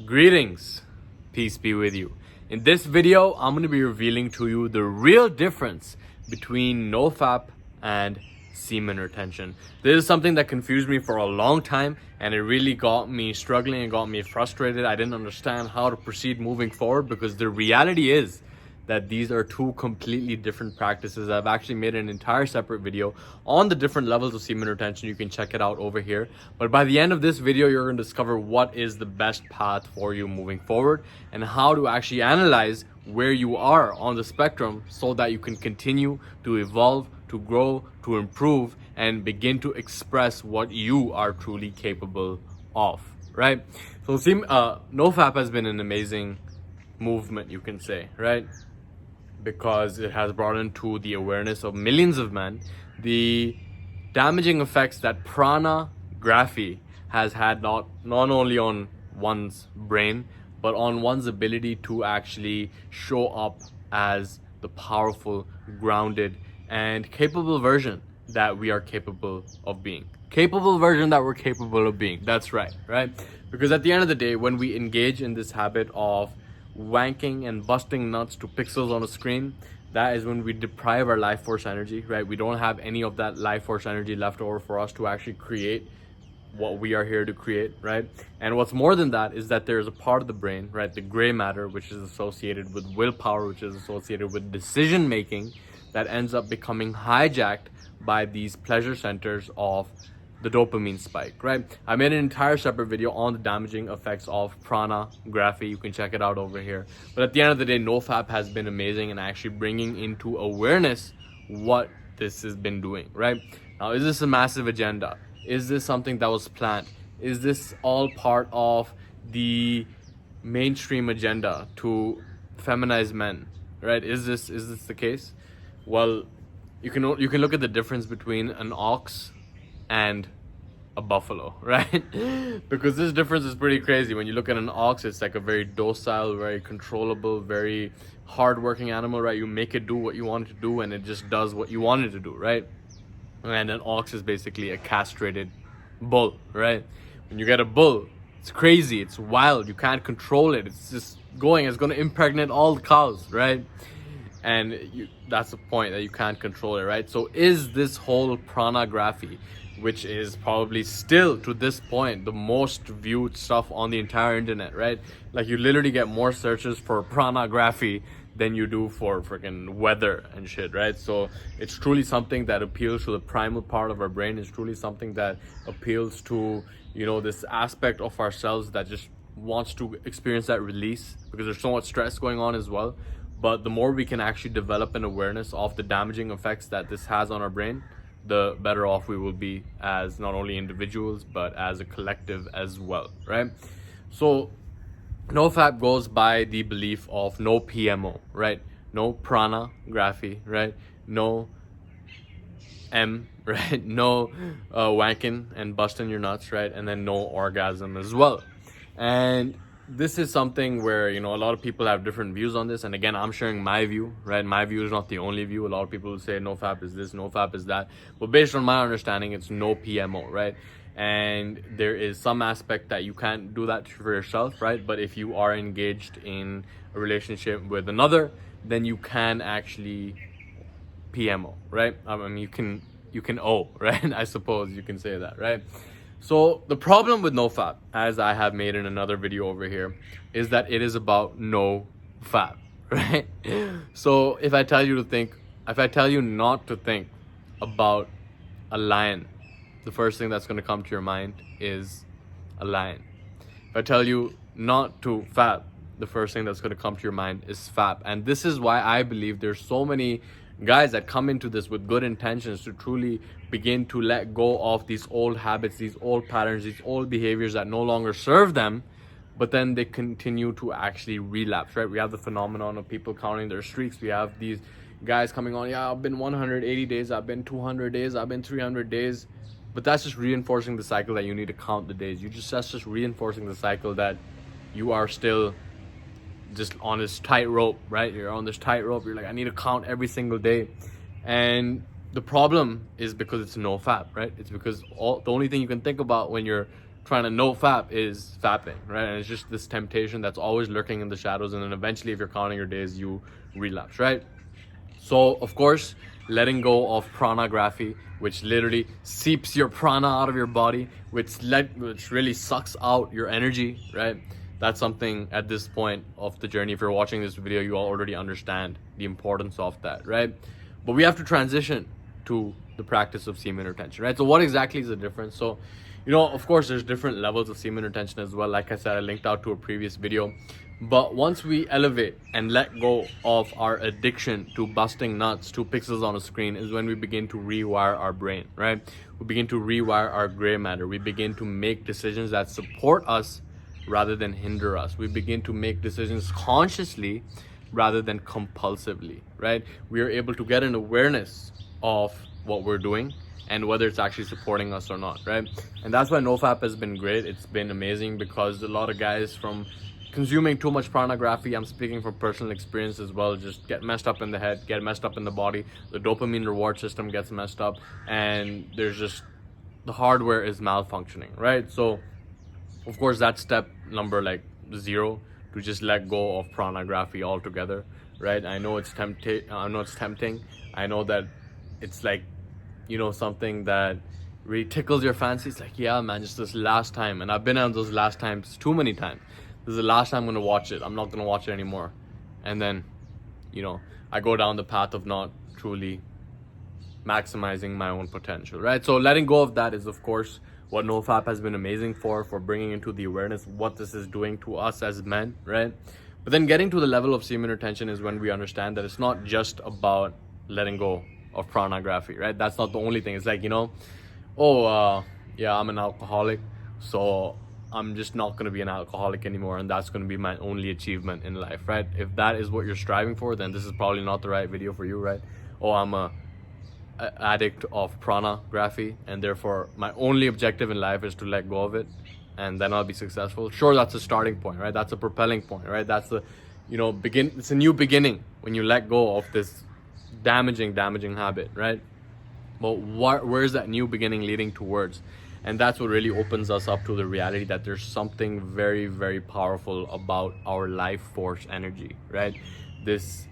Greetings, peace be with you. In this video, I'm going to be revealing to you the real difference between NoFap and semen retention. This is something that confused me for a long time, and it really got me struggling and got me frustrated. I didn't understand how to proceed moving forward because the reality is that these are two completely different practices. I've actually made an entire separate video on the different levels of semen retention. You can check it out over here. But by the end of this video, you're going to discover what is the best path for you moving forward and how to actually analyze where you are on the spectrum so that you can continue to evolve, to grow, to improve, and begin to express what you are truly capable of, right? So NoFap has been an amazing movement, you can say, right? Because it has brought into the awareness of millions of men the damaging effects that pornography has had not only on one's brain but on one's ability to actually show up as the powerful, grounded, and capable version that we are capable of being. That's right? Because at the end of the day, when we engage in this habit of wanking and busting nuts to pixels on a screen, that is when we deprive our life force energy, right? We don't have any of that life force energy left over for us to actually create what we are here to create, right? And what's more than that is that there's a part of the brain, right, the gray matter, which is associated with willpower, which is associated with decision making, that ends up becoming hijacked by these pleasure centers of the dopamine spike, right? I made an entire separate video on the damaging effects of pornography. You can check it out over here. But at the end of the day, NoFap has been amazing in actually bringing into awareness what this has been doing, right? Now, is this a massive agenda? Is this something that was planned? Is this all part of the mainstream agenda to feminize men, right? Is this the case? Well, you can look at the difference between an ox and a buffalo, right? Because this difference is pretty crazy. When you look at an ox, it's like a very docile, very controllable, very hardworking animal, right? You make it do what you want it to do and it just does what you want it to do, right? And an ox is basically a castrated bull, right? When you get a bull, it's crazy, it's wild, you can't control it, it's just it's going to impregnate all the cows, right? And that's the point, that you can't control it, right? So is this whole pornography, which is probably still to this point the most viewed stuff on the entire internet, right? Like, you literally get more searches for pornography than you do for freaking weather and shit, right? So it's truly something that appeals to the primal part of our brain. It's truly something that appeals to, this aspect of ourselves that just wants to experience that release, because there's so much stress going on as well. But the more we can actually develop an awareness of the damaging effects that this has on our brain, the better off we will be as not only individuals, but as a collective as well, right? So NoFap goes by the belief of no PMO, right? No pornography, right? No right? No wanking and busting your nuts, right? And then no orgasm as well. And this is something where, a lot of people have different views on this. And again, I'm sharing my view, right? My view is not the only view. A lot of people will say NoFap is this, NoFap is that. But based on my understanding, it's no PMO, right? And there is some aspect that you can't do that for yourself, right? But if you are engaged in a relationship with another, then you can actually PMO, right? I mean, you can O, right? I suppose you can say that, right? So the problem with NoFap, as I have made in another video over here, is that it is about NoFap, right? So if I tell you not to think about a lion, the first thing that's going to come to your mind is a lion. If I tell you not to fap, the first thing that's going to come to your mind is fap. And this is why I believe there's so many guys that come into this with good intentions to truly begin to let go of these old habits, these old patterns, these old behaviors that no longer serve them, but then they continue to actually relapse, right? We have the phenomenon of people counting their streaks. We have these guys coming on, yeah, I've been 180 days, I've been 200 days, I've been 300 days. But that's just reinforcing the cycle that you need to count the days. That's just reinforcing the cycle that you are still just on this tightrope, right? You're on this tightrope. You're like, I need to count every single day. And the problem is because it's NoFap, right? It's because the only thing you can think about when you're trying to NoFap is fapping, right? And it's just this temptation that's always lurking in the shadows, and then eventually, if you're counting your days, you relapse, right? So of course, letting go of pranography, which literally seeps your prana out of your body, which really sucks out your energy, right? That's something at this point of the journey, if you're watching this video, you already understand the importance of that, right? But we have to transition to the practice of semen retention, right? So what exactly is the difference? So, of course, there's different levels of semen retention as well. Like I said, I linked out to a previous video. But once we elevate and let go of our addiction to busting nuts, to pixels on a screen, is when we begin to rewire our brain, right? We begin to rewire our gray matter. We begin to make decisions that support us rather than hinder us. We begin to make decisions consciously rather than compulsively, right? We are able to get an awareness of what we're doing and whether it's actually supporting us or not, right? And that's why NoFap has been great. It's been amazing because a lot of guys from consuming too much pornography, I'm speaking from personal experience as well, just get messed up in the head, get messed up in the body, the dopamine reward system gets messed up, and there's just, the hardware is malfunctioning, right? So of course that's step number 0, to just let go of pornography altogether, right? I know it's tempting. I know that it's something that really tickles your fancy. It's like, yeah man, just this last time, and I've been on those last times too many times. This is the last time I'm gonna watch it. I'm not gonna watch it anymore. And then, I go down the path of not truly maximizing my own potential, right? So letting go of that is, of course, what NoFap has been amazing for bringing into the awareness what this is doing to us as men, right? But then getting to the level of semen retention is when we understand that it's not just about letting go of pornography, right? That's not the only thing. It's like, yeah, I'm an alcoholic, so I'm just not going to be an alcoholic anymore, and that's going to be my only achievement in life, right? If that is what you're striving for, then this is probably not the right video for you, right? I'm a addict of pornography, and therefore my only objective in life is to let go of it, and then I'll be successful. Sure, that's a starting point, right? That's a propelling point, right? That's the, it's a new beginning when you let go of this damaging habit, right? But where's that new beginning leading towards? And that's what really opens us up to the reality that there's something very, very powerful about our life force energy, right? This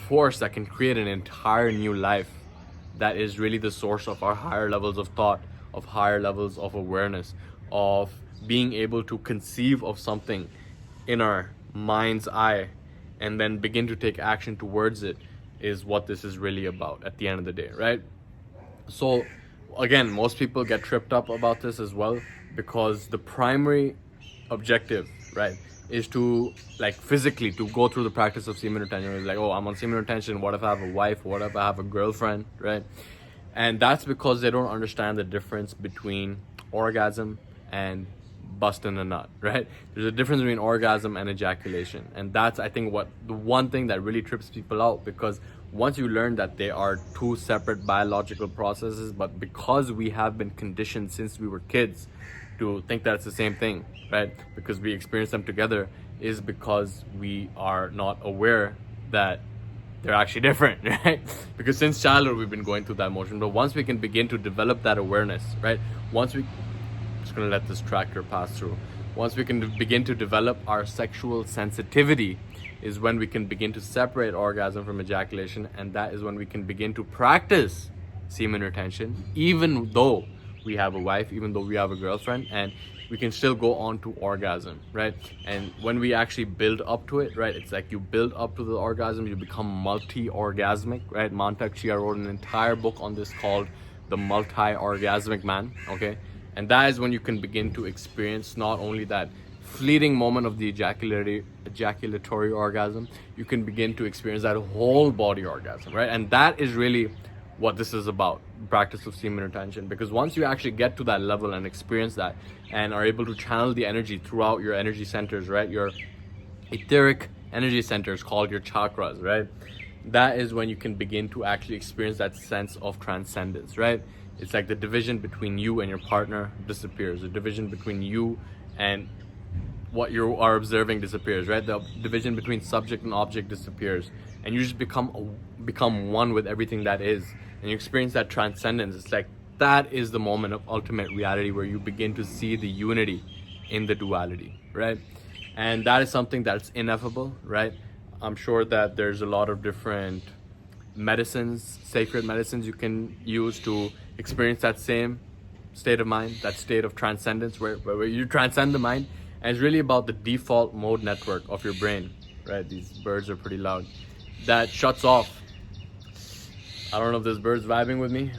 force that can create an entire new life that is really the source of our higher levels of thought, of higher levels of awareness, of being able to conceive of something in our mind's eye and then begin to take action towards it, is what this is really about at the end of the day, right? So again, most people get tripped up about this as well, because the primary objective, right, is to physically to go through the practice of semen retention. It's like, oh, I'm on semen retention, what if I have a wife, what if I have a girlfriend, right? And that's because they don't understand the difference between orgasm and busting a nut, right? There's a difference between orgasm and ejaculation, and that's, I think, what the one thing that really trips people out, because once you learn that they are two separate biological processes, but because we have been conditioned since we were kids to think that it's the same thing, right? Because we experience them together, is because we are not aware that they're actually different, right? Because since childhood we've been going through that motion. But once we can begin to develop that awareness, right? Just gonna let this tractor pass through. Once we can begin to develop our sexual sensitivity, is when we can begin to separate orgasm from ejaculation, and that is when we can begin to practice semen retention, even though we have a wife, even though we have a girlfriend, and we can still go on to orgasm, right? And when we actually build up to it, right, it's like you build up to the orgasm, you become multi-orgasmic, right? Mantak Chia wrote an entire book on this called The Multi-Orgasmic Man, okay? And that is when you can begin to experience not only that fleeting moment of the ejaculatory orgasm, you can begin to experience that whole body orgasm, right? And that is really what this is about, practice of semen retention. Because once you actually get to that level and experience that and are able to channel the energy throughout your energy centers, right, your etheric energy centers called your chakras, right, that is when you can begin to actually experience that sense of transcendence, right? It's like the division between you and your partner disappears. The division between you and what you are observing disappears, right? The division between subject and object disappears, and you just become one with everything that is, and you experience that transcendence. It's like that is the moment of ultimate reality where you begin to see the unity in the duality, right? And that is something that's ineffable, right? I'm sure that there's a lot of different medicines, sacred medicines you can use to experience that same state of mind, that state of transcendence where you transcend the mind. And it's really about the default mode network of your brain, right? These birds are pretty loud. That shuts off. I don't know if this bird's vibing with me,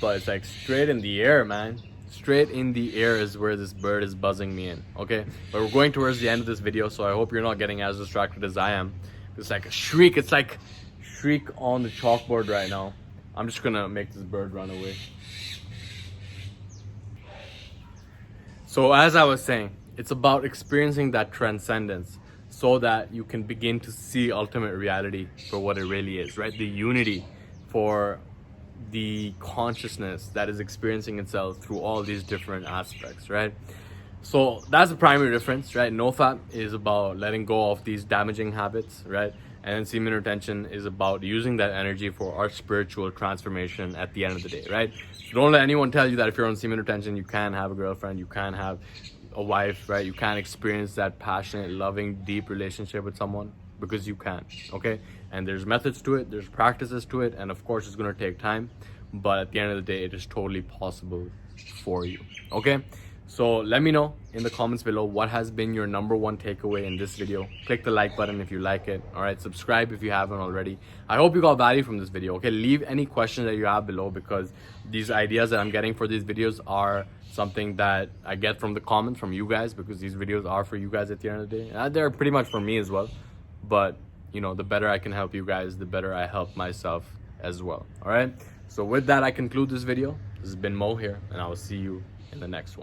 but it's like straight in the air, man. Straight in the air is where this bird is buzzing me in, okay? But we're going towards the end of this video, so I hope you're not getting as distracted as I am. It's like a shriek. It's like shriek on the chalkboard right now. I'm just gonna make this bird run away. So as I was saying, it's about experiencing that transcendence so that you can begin to see ultimate reality for what it really is, right? The unity for the consciousness that is experiencing itself through all these different aspects, right? So that's the primary difference, right? NoFap is about letting go of these damaging habits, right? And then semen retention is about using that energy for our spiritual transformation at the end of the day, right? So don't let anyone tell you that if you're on semen retention, you can't have a girlfriend, you can't have a wife, right? You can't experience that passionate, loving, deep relationship with someone, because you can, okay? And there's methods to it, there's practices to it, and of course it's gonna take time, but at the end of the day, it is totally possible for you, okay? So let me know in the comments below what has been your #1 takeaway in this video. Click the like button if you like it, all right? Subscribe if you haven't already. I hope you got value from this video, okay? Leave any questions that you have below, because these ideas that I'm getting for these videos are something that I get from the comments from you guys, because these videos are for you guys at the end of the day. They're pretty much for me as well, but you know, the better I can help you guys, the better I help myself as well, all right? So with that, I conclude this video. This has been Mo here, and I will see you in the next one.